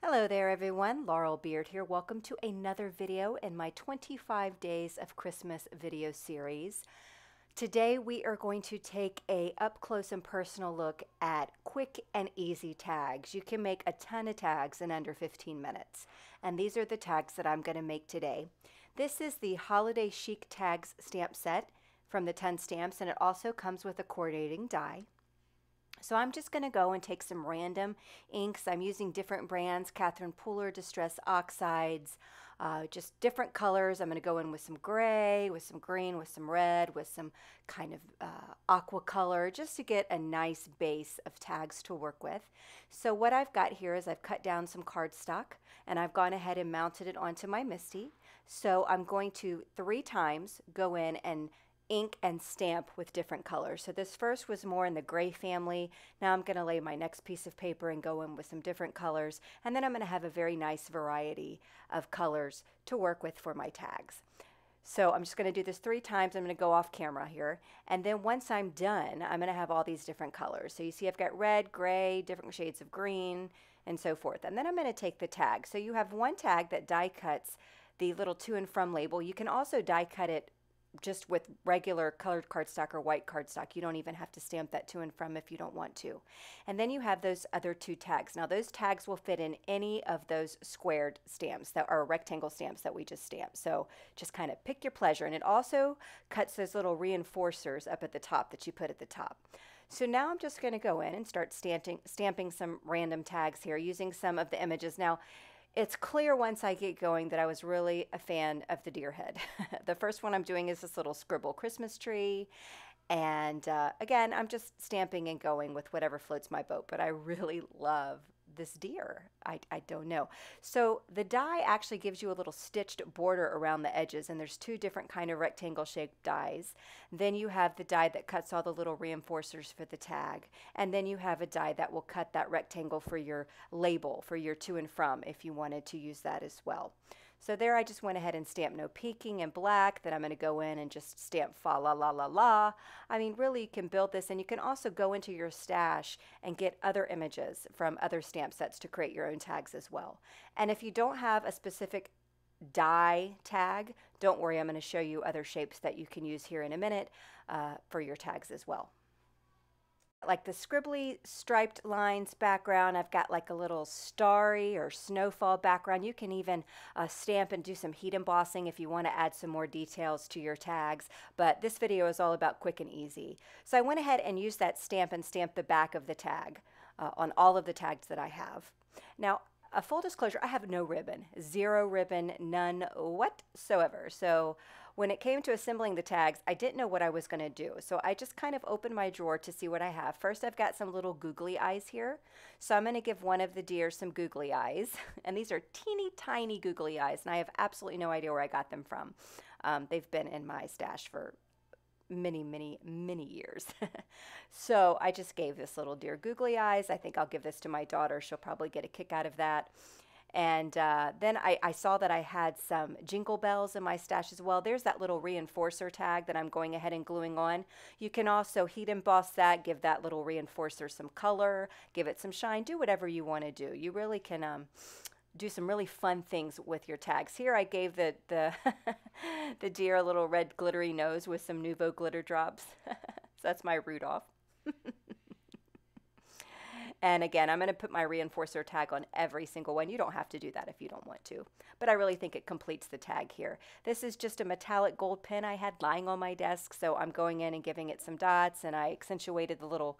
Hello there everyone, Laurel Beard here. Welcome to another video in my 25 Days of Christmas video series. Today we are going to take a up close and personal look at quick and easy tags. You can make a ton of tags in under 15 minutes. And these are the tags that I'm going to make today. This is the Holiday Chic Tags stamp set from the 10 stamps, and it also comes with a coordinating die. So I'm just going to go and take some random inks. I'm using different brands, Catherine Pooler Distress Oxides, just different colors. I'm going to go in with some gray, with some green, with some red, with some kind of aqua color, just to get a nice base of tags to work with. So what I've got here is I've cut down some cardstock, and I've gone ahead and mounted it onto my MISTI. So I'm going to 3 times go in and ink and stamp with different colors. So this first was more in the gray family. Now I'm going to lay my next piece of paper and go in with some different colors, and then I'm going to have a very nice variety of colors to work with for my tags. So I'm just going to do this 3 times. I'm going to go off camera here, and then once I'm done, I'm going to have all these different colors. So you see I've got red, gray, different shades of green, and so forth. And then I'm going to take the tag. So you have one tag that die cuts the little to and from label. You can also die cut it just with regular colored cardstock or white cardstock. You don't even have to stamp that to and from if you don't want to. And then you have those other 2 tags. Now those tags will fit in any of those squared stamps that are rectangle stamps that we just stamped. So just kind of pick your pleasure. And it also cuts those little reinforcers up at the top that you put at the top. So now I'm just going to go in and start stamping some random tags here using some of the images. Now it's clear once I get going that I was really a fan of the deer head. The first one I'm doing is this little scribble Christmas tree. And again, I'm just stamping and going with whatever floats my boat. But I really love this deer. I don't know. So the die actually gives you a little stitched border around the edges. And there's 2 different kind of rectangle shaped dies. Then you have the die that cuts all the little reinforcers for the tag. And then you have a die that will cut that rectangle for your label, for your to and from, if you wanted to use that as well. So there I just went ahead and stamped no peeking in black. Then I'm going to go in and just stamp fa la la la la. I mean, really, you can build this, and you can also go into your stash and get other images from other stamp sets to create your own tags as well. And if you don't have a specific die tag, don't worry, I'm going to show you other shapes that you can use here in a minute for your tags as well. Like the scribbly striped lines background, I've got like a little starry or snowfall background. You can even stamp and do some heat embossing if you want to add some more details to your tags, but this video is all about quick and easy. So I went ahead and used that stamp and stamped the back of the tag on all of the tags that I have. Now, a full disclosure, I have no ribbon, 0 ribbon, none whatsoever. So when it came to assembling the tags, I didn't know what I was going to do. So I just kind of opened my drawer to see what I have. First, I've got some little googly eyes here. So I'm going to give one of the deer some googly eyes. And these are teeny tiny googly eyes. And I have absolutely no idea where I got them from. They've been in my stash for many years. So I just gave this little deer googly eyes. I think I'll give this to my daughter. She'll probably get a kick out of that. And then I saw that I had some jingle bells in my stash as well. There's that little reinforcer tag that I'm going ahead and gluing on. You can also heat emboss that, give that little reinforcer some color, give it some shine, do whatever you want to do. You really can do some really fun things with your tags. Here I gave the the deer a little red glittery nose with some Nuvo glitter drops. So that's my Rudolph. And again, I'm going to put my reinforcer tag on every single one. You don't have to do that if you don't want to, but I really think it completes the tag here. This is just a metallic gold pen I had lying on my desk, so I'm going in and giving it some dots, and I accentuated the little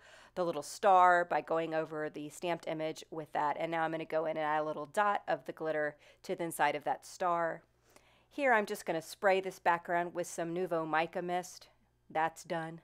star by going over the stamped image with that. And now I'm going to go in and add a little dot of the glitter to the inside of that star. Here I'm just going to spray this background with some Nuvo mica mist. That's done.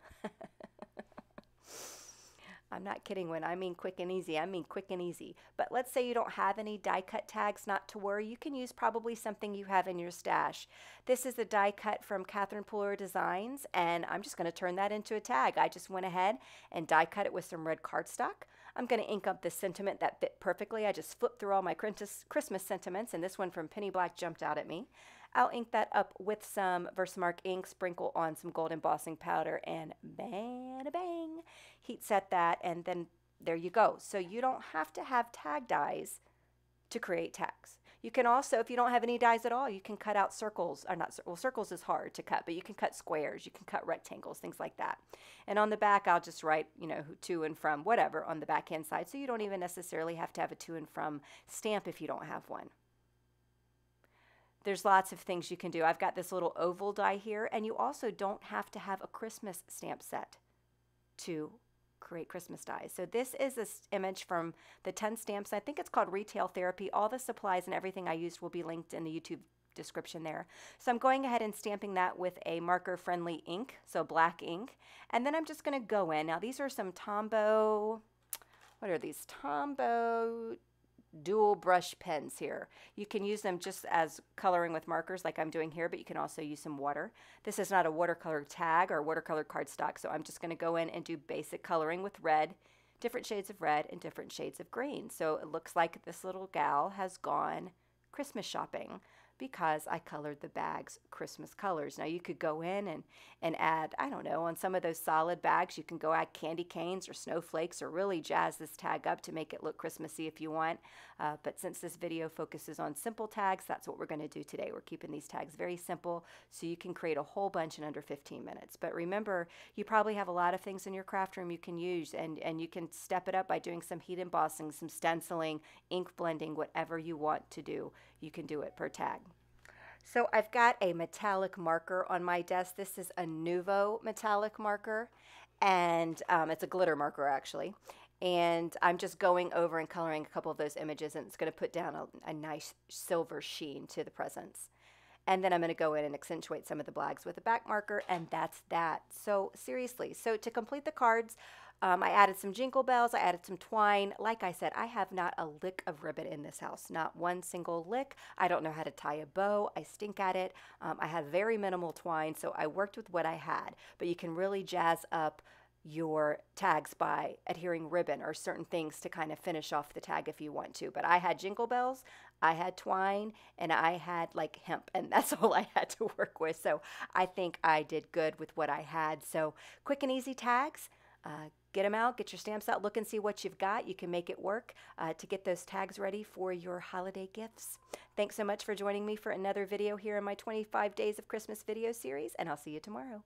I'm not kidding when I mean quick and easy. I mean quick and easy. But let's say you don't have any die cut tags, not to worry. You can use probably something you have in your stash. This is a die cut from Catherine Pooler Designs, and I'm just going to turn that into a tag. I just went ahead and die cut it with some red cardstock. I'm going to ink up the sentiment that fit perfectly. I just flipped through all my Christmas sentiments, and this one from Penny Black jumped out at me. I'll ink that up with some VersaMark ink, sprinkle on some gold embossing powder, and bang, bang, heat set that, and then there you go. So you don't have to have tag dies to create tags. You can also, if you don't have any dies at all, you can cut out circles, or not, well, circles is hard to cut, but you can cut squares, you can cut rectangles, things like that. And on the back, I'll just write, you know, to and from, whatever, on the back hand side, so you don't even necessarily have to have a to and from stamp if you don't have one. There's lots of things you can do. I've got this little oval die here, and you also don't have to have a Christmas stamp set to create Christmas dies. So this is this image from the 10 stamps. I think it's called Retail Therapy. All the supplies and everything I used will be linked in the YouTube description there. So I'm going ahead and stamping that with a marker-friendly ink, so black ink. And then I'm just going to go in. Now these are some Tombow, what are these? Tombow dual brush pens here. You can use them just as coloring with markers like I'm doing here, but you can also use some water. This is not a watercolor tag or watercolor cardstock, so I'm just going to go in and do basic coloring with red, different shades of red and different shades of green. So it looks like this little gal has gone Christmas shopping because I colored the bags Christmas colors. Now you could go in and add, I don't know, on some of those solid bags, you can go add candy canes or snowflakes or really jazz this tag up to make it look Christmassy if you want. But since this video focuses on simple tags, that's what we're going to do today. We're keeping these tags very simple so you can create a whole bunch in under 15 minutes. But remember, you probably have a lot of things in your craft room you can use, and you can step it up by doing some heat embossing, some stenciling, ink blending, whatever you want to do. You can do it per tag. So I've got a metallic marker on my desk. This is a Nuvo metallic marker, and it's a glitter marker actually. And I'm just going over and coloring a couple of those images, and it's going to put down a nice silver sheen to the presents. And then I'm going to go in and accentuate some of the blags with a back marker, and that's that. So seriously, so to complete the cards, I added some jingle bells, I added some twine. Like I said, I have not a lick of ribbon in this house, not one single lick. I don't know how to tie a bow. I stink at it. I have very minimal twine, so I worked with what I had. But you can really jazz up your tags by adhering ribbon or certain things to kind of finish off the tag if you want to. But I had jingle bells, I had twine, and I had like hemp, and that's all I had to work with. So I think I did good with what I had. So quick and easy tags. Get them out, get your stamps out, look and see what you've got. You can make it work to get those tags ready for your holiday gifts. Thanks so much for joining me for another video here in my 25 Days of Christmas video series, and I'll see you tomorrow.